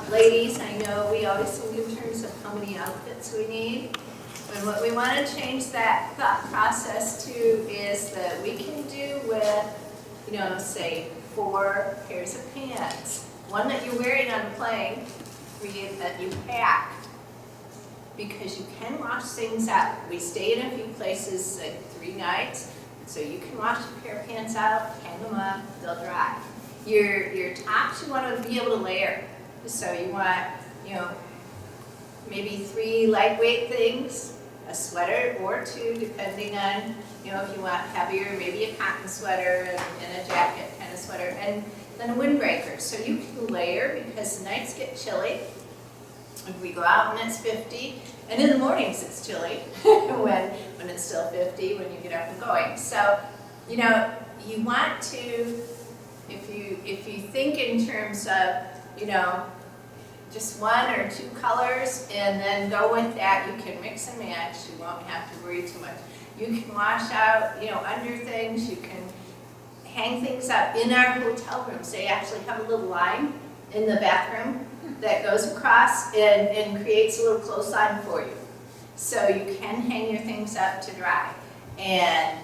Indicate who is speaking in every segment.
Speaker 1: Ladies, I know we always think in terms of how many outfits we need. And what we want to change that thought process to is that we can do with, say 4 pairs of pants. One that you're wearing on the plane, 3 that you pack. Because you can wash things out. We stay in a few places, like 3 nights, so you can wash a pair of pants out, hang them up, they'll dry. Your tops you want to be able to layer. So you want, maybe 3 lightweight things, a sweater or 2, depending on, if you want heavier, maybe a cotton sweater and a jacket kind of sweater, and then a windbreaker. So you can layer because the nights get chilly. If we go out and it's 50, and in the mornings it's chilly when it's still 50 when you get up and going. So, you want to, if you think in terms of, just 1 or 2 colors and then go with that, you can mix and match. You won't have to worry too much. You can wash out, under things. You can hang things up in our hotel rooms. They actually have a little line in the bathroom that goes across and creates a little clothesline for you. So you can hang your things up to dry and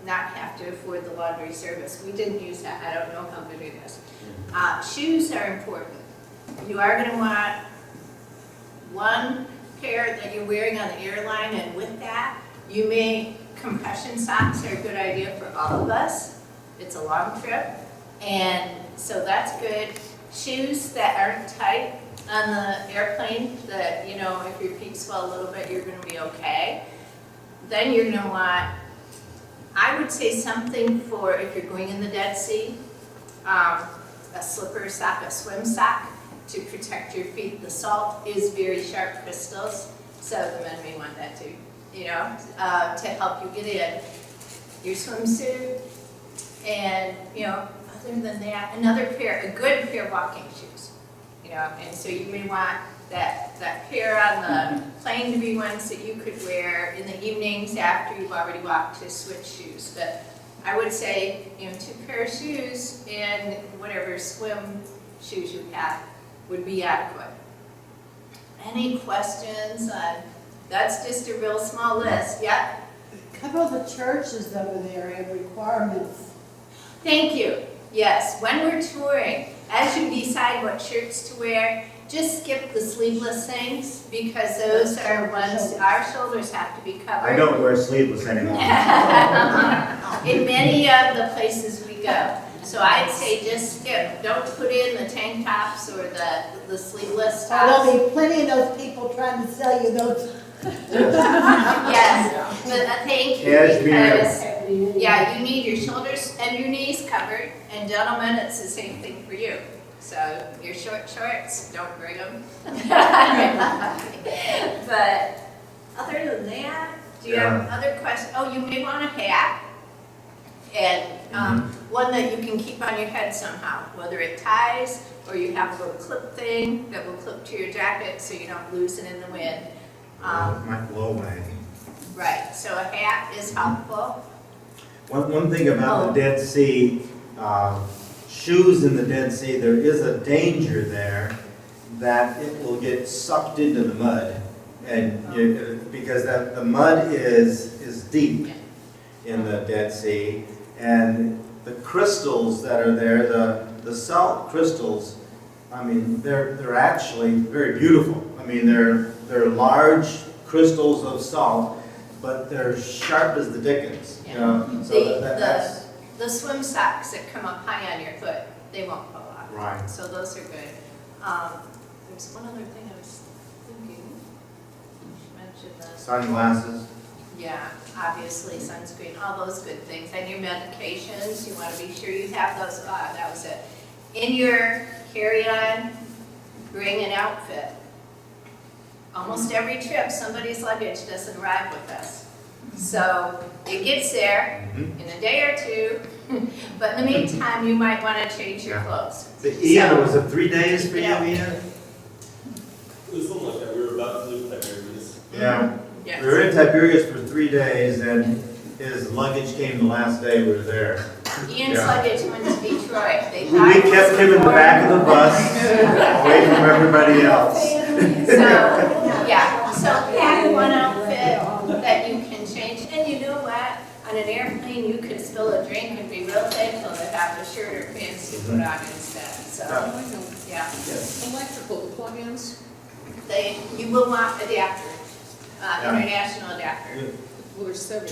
Speaker 1: not have to afford the laundry service. We didn't use that. I don't know how good it is. Shoes are important. You are going to want 1 pair that you're wearing on the airline, and with that, compression socks are a good idea for all of us. It's a long trip, and so that's good. Shoes that aren't tight on the airplane, that, if your feet swell a little bit, you're going to be okay. Then you're going to want, I would say something for if you're going in the Dead Sea, a slipper sock, a swim sock to protect your feet. The salt is very sharp crystals, so the men may want that too, to help you get in. Your swimsuit, and, other than that, a good pair of walking shoes, and so you may want that pair on the plane to be ones that you could wear in the evenings after you've already walked to switch shoes. But I would say, 2 pair of shoes and whatever swim shoes you have would be adequate. Any questions on, that's just a real small list, yeah?
Speaker 2: A couple of the churches over there have requirements.
Speaker 1: Thank you. Yes, when we're touring, as you decide what shirts to wear, just skip the sleeveless things because those are ones, our shoulders have to be covered.
Speaker 3: I don't wear sleeveless anymore.
Speaker 1: In many of the places we go. So I'd say just skip. Don't put in the tank tops or the sleeveless tops.
Speaker 2: There'll be plenty of those people trying to sell you those.
Speaker 1: Yes, but thank you because, yeah, you need your shoulders and your knees covered, and gentlemen, it's the same thing for you. So your short shorts, don't bring them. But other than that, do you have other questions? Oh, you may want a hat, and one that you can keep on your head somehow, whether it ties or you have a little clip thing that will clip to your jacket so you don't lose it in the wind.
Speaker 3: Might blow away.
Speaker 1: Right, so a hat is helpful.
Speaker 3: One thing about the Dead Sea, shoes in the Dead Sea, there is a danger there that it will get sucked into the mud, and because the mud is deep in the Dead Sea, and the crystals that are there, the salt crystals, I mean, they're actually very beautiful. I mean, they're large crystals of salt, but they're sharp as the dickens. So that's
Speaker 1: the swim socks that come up high on your foot, they won't fall off.
Speaker 3: right.
Speaker 1: So those are good. There's one other thing I was thinking. You should mention this.
Speaker 3: Sunglasses.
Speaker 1: Yeah, obviously sunscreen, all those good things. And your medications, you want to be sure you have those. That was it. In your carry-on, bring an outfit. Almost every trip, somebody's luggage doesn't arrive with us. So it gets there in a day or 2, but in the meantime, you might want to change your clothes.
Speaker 3: Ian, was it 3 days for you, Ian?
Speaker 4: It was something like that. We were about to leave Tiberias.
Speaker 3: Yeah.
Speaker 1: Yes.
Speaker 3: We were in Tiberias for 3 days, and his luggage came the last day we were there.
Speaker 1: Ian's luggage went to Detroit. They
Speaker 3: We kept him in the back of the bus, away away from everybody else.
Speaker 1: So, yeah, so pack one outfit that you can change, and you know what? On an airplane, you could spill a drink and be real thankful to have a shirt or pants to put on instead, so, yeah.
Speaker 3: Yes.
Speaker 5: Electrical plug-ins,
Speaker 1: You will want adapters,
Speaker 3: Yeah.
Speaker 1: international adapter.
Speaker 5: well, there's several.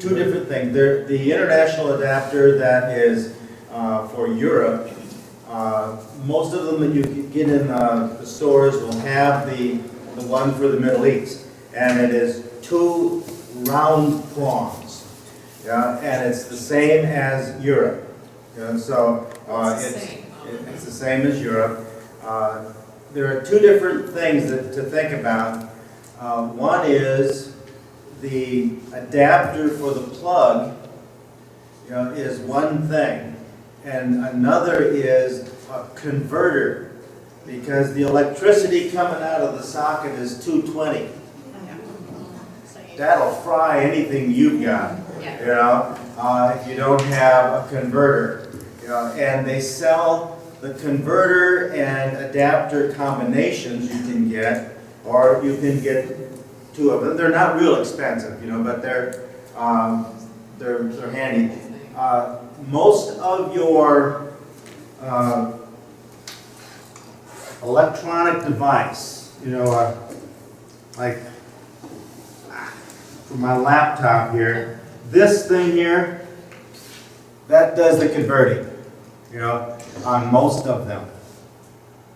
Speaker 3: Two different things. The international adapter that is for Europe, most of them that you can get in the stores will have the one for the Middle East. And it is 2 round prongs. Yeah, and it's the same as Europe. Yeah, so
Speaker 5: It's the same.
Speaker 3: it's the same as Europe. There are 2 different things to think about. One is the adapter for the plug, is one thing, and another is a converter, because the electricity coming out of the socket is 220. That'll fry anything you've got, if you don't have a converter. And they sell the converter and adapter combinations you can get, or you can get 2 of them. They're not real expensive, but they're handy. Most of your electronic device, like for my laptop here, this thing here, that does the converting, on most of them.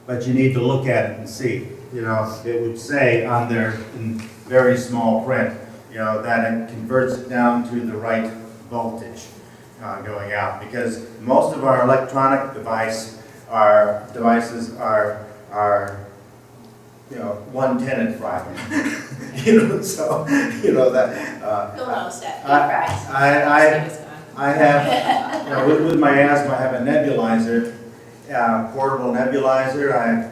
Speaker 3: But you need to look at it and see, it would say on there in very small print, that it converts it down to the right voltage going out. Because most of our electronic devices are 110 Friday. So that.
Speaker 1: You'll notice that.
Speaker 3: I have, with my asthma, I have a nebulizer, portable nebulizer. I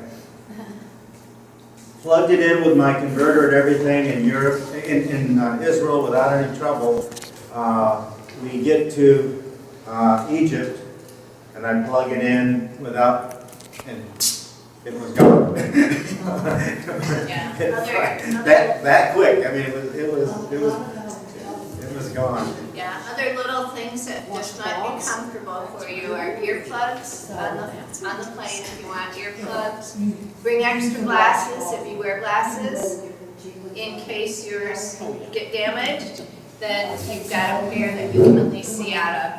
Speaker 3: plugged it in with my converter and everything in Europe, in Israel without any trouble. We get to Egypt, and I plug it in without, and it was gone.
Speaker 1: Yeah.
Speaker 3: That quick. I mean, it was gone.
Speaker 1: Yeah, other little things that just might be comfortable for you are earplugs on the plane if you want earplugs. Bring extra glasses if you wear glasses. In case yours get damaged, then you've got a pair that you can at least see out of.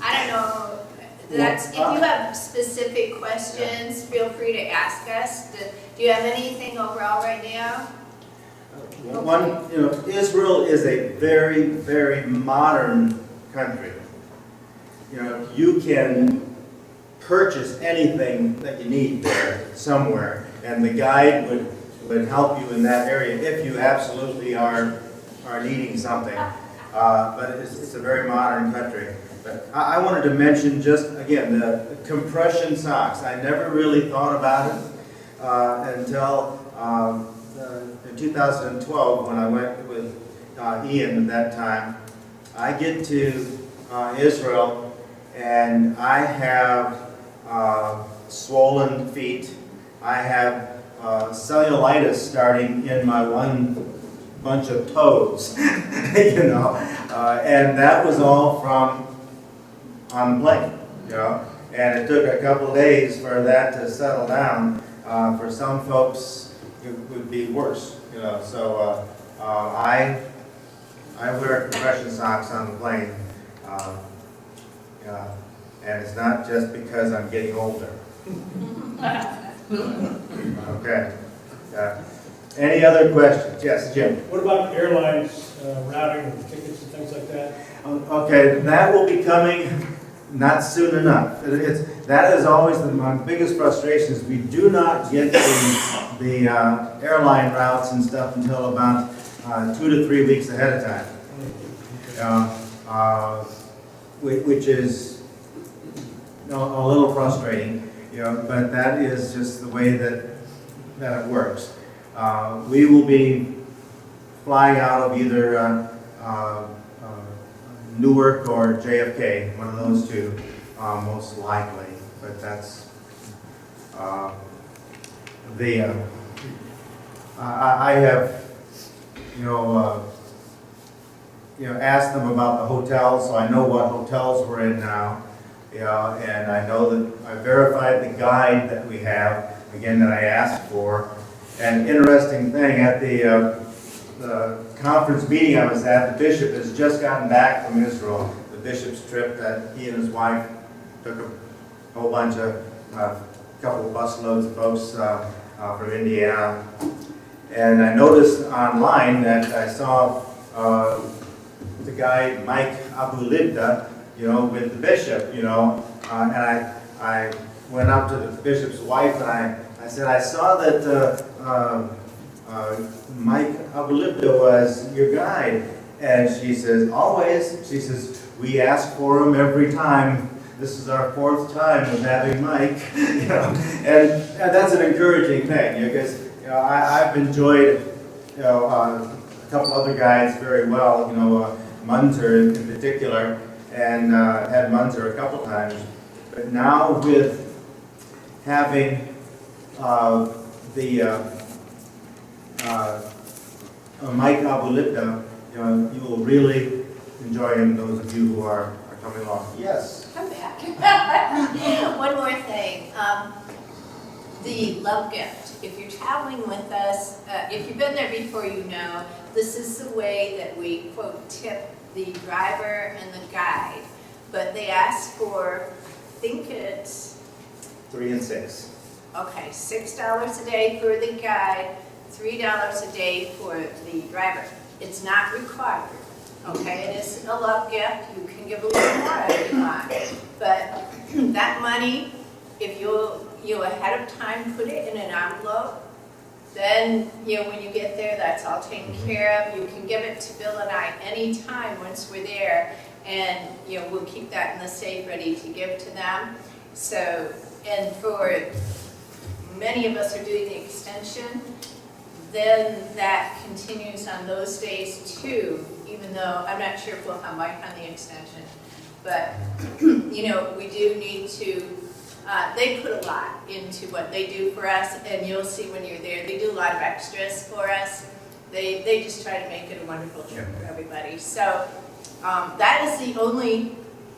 Speaker 1: I don't know, if you have specific questions, feel free to ask us. Do you have anything overall right now?
Speaker 3: One, Israel is a very, very modern country. You can purchase anything that you need there somewhere, and the guide would help you in that area if you absolutely are needing something. But it's a very modern country. But I wanted to mention just, again, the compression socks. I never really thought about it until in 2012 when I went with Ian at that time. I get to Israel and I have swollen feet. I have cellulitis starting in my one bunch of toes, and that was all from on the plane, and it took a couple of days for that to settle down. For some folks, it would be worse, so I wear compression socks on the plane, and it's not just because I'm getting older. Okay. Any other questions? Yes, Jim.
Speaker 6: What about airlines routing tickets and things like that?
Speaker 3: Okay, that will be coming not soon enough. That is always my biggest frustration is we do not get the airline routes and stuff until about 2 to 3 weeks ahead of time, which is a little frustrating, but that is just the way that it works. We will be flying out of either Newark or JFK, one of those two, most likely. But that's I have, asked them about the hotels, so I know what hotels we're in now. And I know that I verified the guide that we have, again, that I asked for. And interesting thing, at the conference meeting I was at, the bishop has just gotten back from Israel. The bishop's trip that he and his wife took a whole bunch of, couple of busloads of folks from Indiana. And I noticed online that I saw the guy, Mike Abulibda, with the bishop, and I went up to the bishop's wife and I said, I saw that Mike Abulibda was your guide. And she says, always. She says, we ask for him every time. This is our 4th time of having Mike, and that's an encouraging thing, because I've enjoyed a couple other guides very well, Munzer in particular, and had Munzer a couple times. But now with having Mike Abulibda, you will really enjoy him, those of you who are coming along. Yes?
Speaker 1: Come back. One more thing. The love gift. If you're traveling with us, if you've been there before, this is the way that we, quote, tip the driver and the guide. But they ask for, I think it's,
Speaker 3: 3 and 6.
Speaker 1: okay, $6 a day for the guide, $3 a day for the driver. It's not required. Okay, it is a love gift. You can give a little more if you want. But that money, if you ahead of time put it in an envelope, then, when you get there, that's all taken care of. You can give it to Bill and I anytime once we're there, and, we'll keep that in the safe ready to give to them. So, and for many of us are doing the extension, then that continues on those days too, even though I'm not sure if we'll have Mike on the extension. But, we do need to, they put a lot into what they do for us, and you'll see when you're there, they do a lot of extras for us. They just try to make it a wonderful trip for everybody. So that is the only,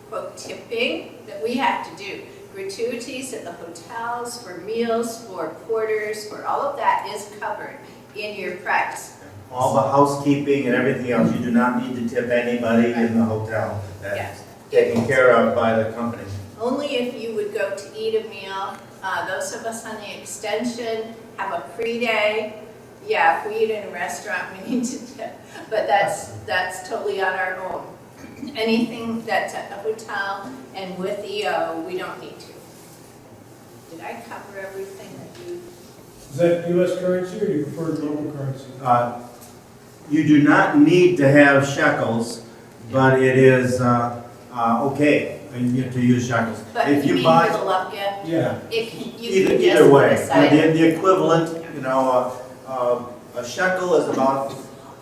Speaker 1: quote, tipping that we have to do. Gratuities at the hotels, for meals, for porters, for all of that is covered in your price.
Speaker 3: All the housekeeping and everything else, you do not need to tip anybody in the hotel. That's
Speaker 1: Yes.
Speaker 3: taken care of by the company.
Speaker 1: Only if you would go to eat a meal. Those of us on the extension have a pre-day. Yeah, if we eat in a restaurant, we need to tip, but that's totally on our own. Anything that's at the hotel and with EO, we don't need to. Did I cover everything that you?
Speaker 6: Is that US currency or do you prefer local currency?
Speaker 3: You do not need to have shekels, but it is okay to use shekels.
Speaker 1: But
Speaker 3: If
Speaker 1: you mean
Speaker 3: buy,
Speaker 1: for the love gift?
Speaker 6: Yeah.
Speaker 3: either way, the equivalent, a shekel is about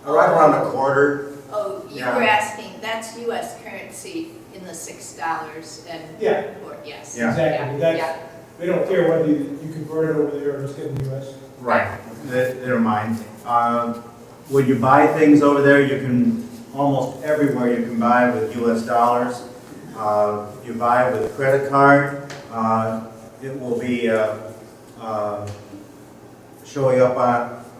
Speaker 3: right around a quarter.
Speaker 1: Oh, you
Speaker 3: Yeah.
Speaker 1: were asking, that's US currency in the $6 and.
Speaker 6: Yeah.
Speaker 1: Or, yes.
Speaker 3: Yeah.
Speaker 6: Exactly.
Speaker 1: Yeah.
Speaker 6: They don't care whether you convert it over there or just get in the US.
Speaker 3: Right. They don't mind. When you buy things over there, you can, almost everywhere you can buy with US dollars. You buy with a credit card, it will be showing up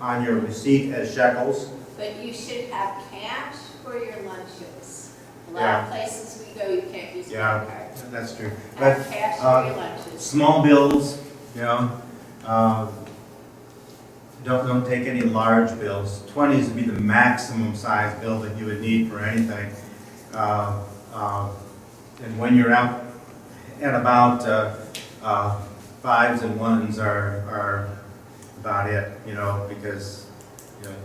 Speaker 3: on your receipt as shekels.
Speaker 1: But you should have cash for your lunches. A lot
Speaker 3: Yeah.
Speaker 1: of places we go, you can't use
Speaker 3: Yeah.
Speaker 1: credit cards.
Speaker 3: That's true. But
Speaker 1: Have cash for your lunches.
Speaker 3: small bills, don't take any large bills. 20s would be the maximum size bill that you would need for anything. And when you're out and about, 5s and 1s are about it, because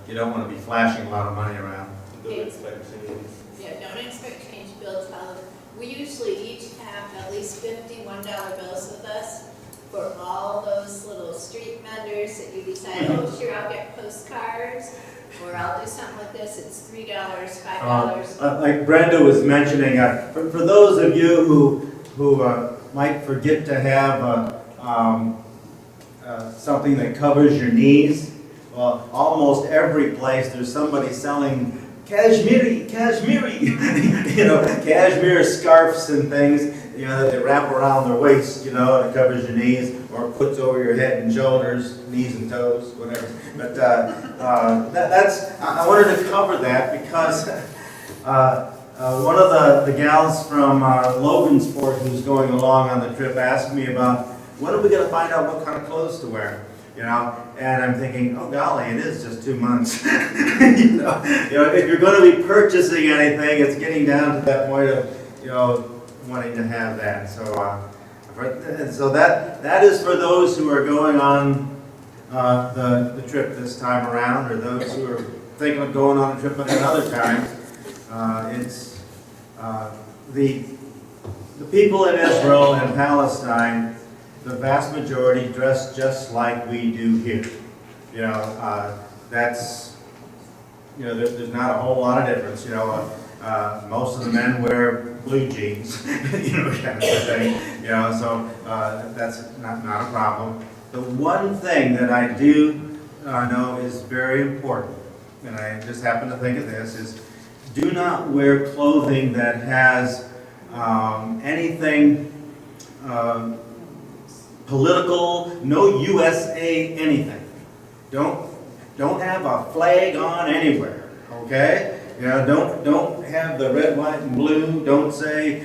Speaker 3: you don't want to be flashing a lot of money around.
Speaker 4: Don't expect change.
Speaker 1: Yeah, don't expect change bills. We usually each have at least $51 bills with us for all those little street vendors that you decide, oh, sure, I'll get postcards, or I'll do something like this, it's $3, $5.
Speaker 3: Like Brenda was mentioning, for those of you who might forget to have something that covers your knees. Well, almost every place there's somebody selling cashmere, cashmere scarves and things, that they wrap around their waist, and it covers your knees or puts over your head and shoulders, knees and toes, whatever. But I wanted to cover that because one of the gals from Logansport who's going along on the trip asked me about when are we going to find out what kind of clothes to wear, and I'm thinking, oh golly, it is just 2 months. If you're going to be purchasing anything, it's getting down to that point of, wanting to have that. So that is for those who are going on the trip this time around, or those who are thinking of going on a trip at another time. It's the people in Israel and Palestine. The vast majority dress just like we do here. That's, there's not a whole lot of difference. Most of the men wear blue jeans, kind of thing. So that's not a problem. The one thing that I do know is very important, and I just happen to think of this, is do not wear clothing that has anything political, no USA anything. Don't have a flag on anywhere, okay? Don't have the red, white, and blue. Don't say,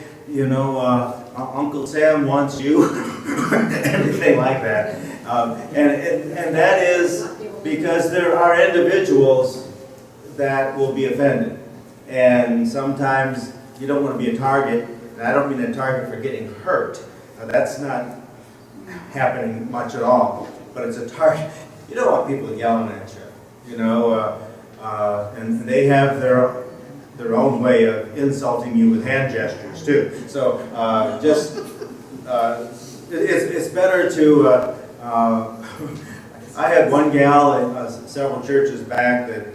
Speaker 3: Uncle Sam wants you, anything like that. And that is because there are individuals that will be offended. And sometimes you don't want to be a target. And I don't mean a target for getting hurt. That's not happening much at all. But it's a target. You don't want people yelling at you, and they have their own way of insulting you with hand gestures too. So it's better to. I had one gal several churches back that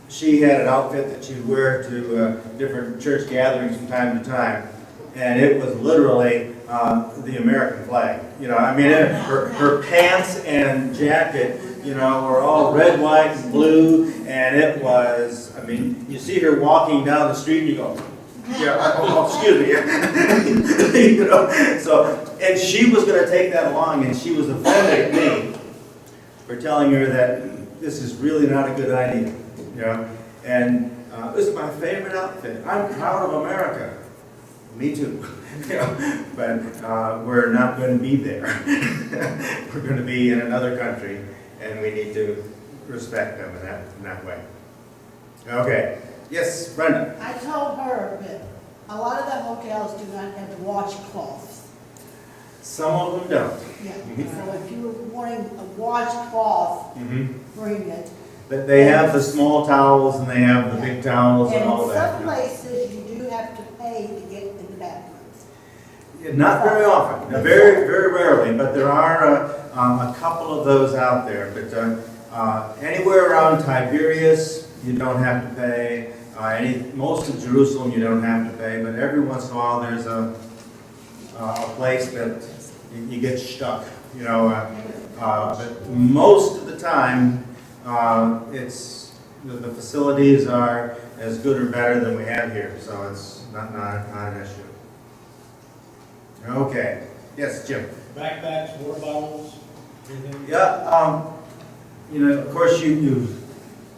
Speaker 3: she had an outfit that she'd wear to different church gatherings from time to time, and it was literally the American flag. Her pants and jacket, were all red, white, and blue, and it was, you see her walking down the street and you go, excuse me. So, and she was going to take that along, and she was offended at me for telling her that this is really not a good idea, and this is my favorite outfit. I'm proud of America. Me too. But we're not going to be there. We're going to be in another country, and we need to respect them in that way. Okay. Yes, Brenda.
Speaker 2: I told her that a lot of the hotels do not have washcloths.
Speaker 3: Some of them don't.
Speaker 2: Yeah, so if you're wanting a washcloth, bring it.
Speaker 3: They have the small towels and they have the big towels and all
Speaker 2: And in
Speaker 3: that.
Speaker 2: some places, you do have to pay to get in the bathrooms.
Speaker 3: Not very often, very, very rarely, but there are a couple of those out there. But anywhere around Tiberias, you don't have to pay. Most of Jerusalem, you don't have to pay. But every once in a while, there's a place that you get stuck. But most of the time, it's the facilities are as good or better than we have here, so it's not an issue. Okay. Yes, Jim.
Speaker 6: Backpacks, water bottles, anything?
Speaker 3: Yeah. Of course, you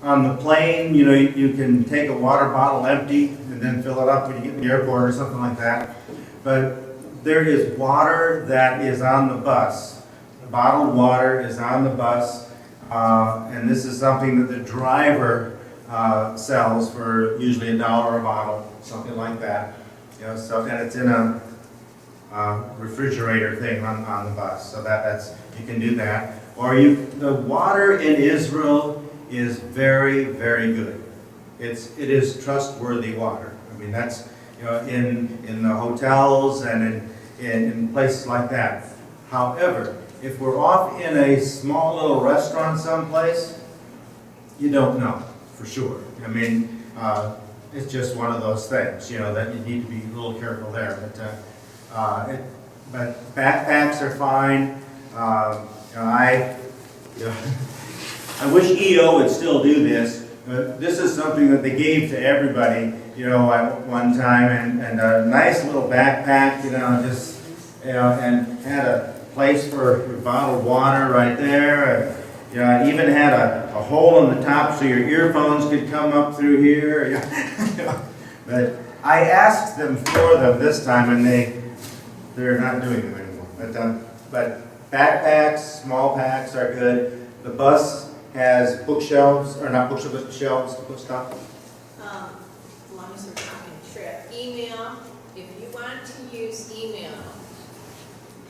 Speaker 3: on the plane, you can take a water bottle empty and then fill it up when you get in the airport or something like that. But there is water that is on the bus. Bottled water is on the bus, and this is something that the driver sells for usually $1 a bottle, something like that. So and it's in a refrigerator thing on the bus, so that's you can do that. Or the water in Israel is very, very good. It is trustworthy water. That's in the hotels and in places like that. However, if we're off in a small little restaurant someplace, you don't know for sure. It's just one of those things, that you need to be a little careful there. But backpacks are fine. you know, I wish EO would still do this. This is something that they gave to everybody, you know, at one time, and a nice little backpack, you know, just, you know, and had a place for bottled water right there. And, you know, I even had a hole in the top so your earphones could come up through here. You know. But I asked them for them this time, and they're not doing them anymore. But backpacks, small packs are good. The bus has bookshelves, or not bookshelves, but shelves to put stuff.
Speaker 1: As long as we're talking trip, email, if you want to use email,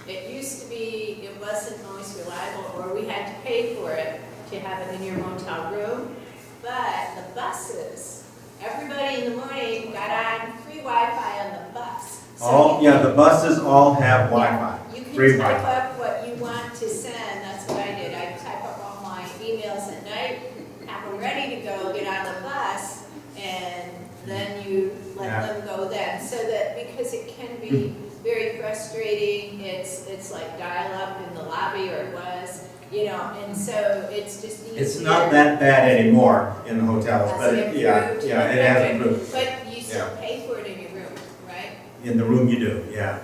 Speaker 1: it used to be, it wasn't always reliable, or we had to pay for it to have it in your motel room. But the buses, everybody in the morning got on free Wi-Fi on the bus. So
Speaker 3: Yeah, the buses all have Wi-Fi.
Speaker 1: You
Speaker 3: Free
Speaker 1: can type
Speaker 3: Wi-Fi.
Speaker 1: up what you want to send, that's what I did. I type up all my emails at night, have them ready to go, get on the bus, and then you let them go then. So that, because it can be very frustrating, it's like dial-up in the lobby, or it was, you know, and so it's just easier.
Speaker 3: It's not that bad anymore in the hotels,
Speaker 1: Has
Speaker 3: but
Speaker 1: it
Speaker 3: yeah,
Speaker 1: improved?
Speaker 3: it has improved.
Speaker 1: But you still pay for it in your room, right?
Speaker 3: In the room you do, yeah.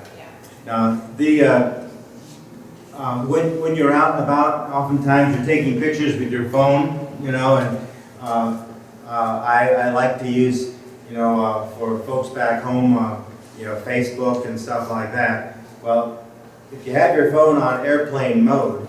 Speaker 1: Yeah.
Speaker 3: When you're out and about, oftentimes you're taking pictures with your phone, you know, and I like to use, you know, for folks back home, you know, Facebook and stuff like that. Well, if you have your phone on airplane mode,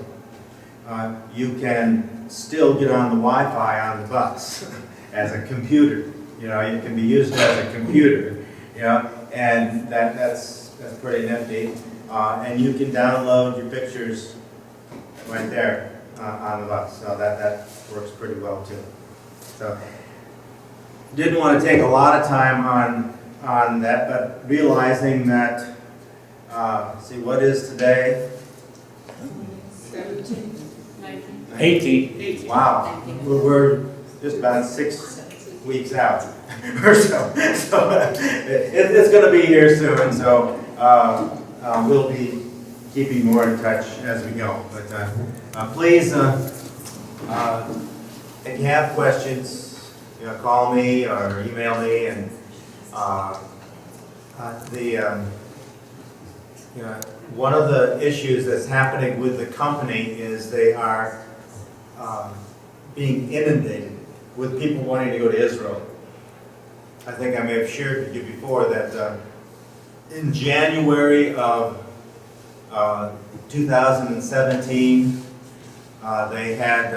Speaker 3: you can still get on the Wi-Fi on the bus as a computer. You know, it can be used as a computer, you know, and that's pretty nifty. And you can download your pictures right there on the bus, so that works pretty well too. So, didn't want to take a lot of time on that, but realizing that, see, what is today?
Speaker 5: 17, 19.
Speaker 6: 18.
Speaker 3: Wow, we're just about 6 weeks out or so. So it's going to be here soon, so we'll be keeping more in touch as we go. But please, if you have questions, you know, call me or email me, and you know, one of the issues that's happening with the company is they are being inundated with people wanting to go to Israel. I think I may have shared with you before that in January of 2017, they had,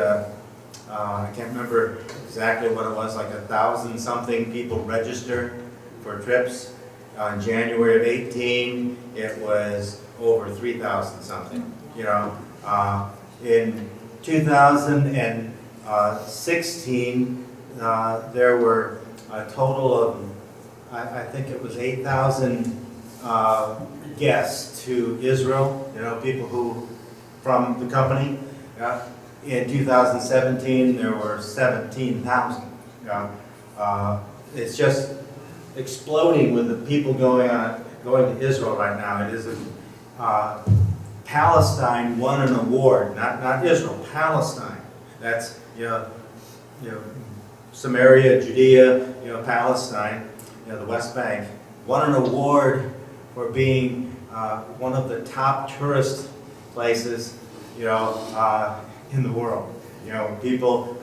Speaker 3: I can't remember exactly what it was, like 1,000-something people register for trips. In January of 18, it was over 3,000-something. You know, in 2016, there were a total of, I think it was 8,000 guests to Israel. You know, people who from the company. In 2017, there were 17,000. It's just exploding with the people going to Israel right now. It is Palestine won an award, not Israel, Palestine. That's you know Samaria, Judea, you know, Palestine, you know, the West Bank, won an award for being one of the top tourist places, you know, in the world. You know,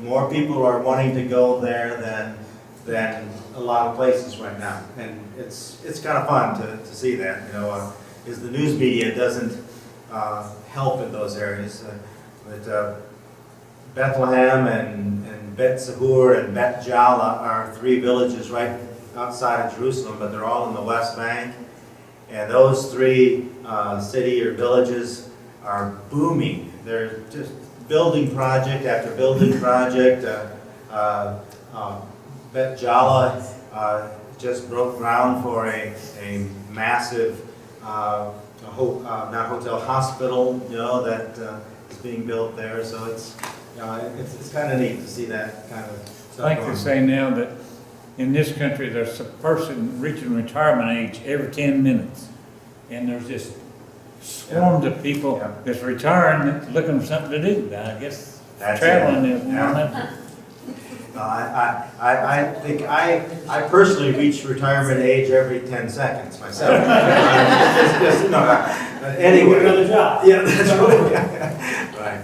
Speaker 3: more people are wanting to go there than a lot of places right now, and it's kind of fun to see that. You know, because the news media doesn't help in those areas. But Bethlehem and Bet Zahur and Bet Jala are 3 villages right outside of Jerusalem, but they're all in the West Bank. And those 3 city or villages are booming. They're just building project after building project. Bet Jala just broke ground for a massive, not hotel, hospital, you know, that is being built there. So it's kind of neat to see that kind of stuff.
Speaker 7: I like to say now that in this country, there's a person reaching retirement age every 10 minutes. And there's just swarms of people
Speaker 3: Yeah.
Speaker 7: that's retiring, looking for something to do. I guess
Speaker 3: That's it.
Speaker 7: traveling is one
Speaker 3: Yeah.
Speaker 7: of them.
Speaker 3: No, I think I personally reach retirement age every 10 seconds myself. Anyway.
Speaker 6: Another job.
Speaker 3: Yeah, that's right. Right.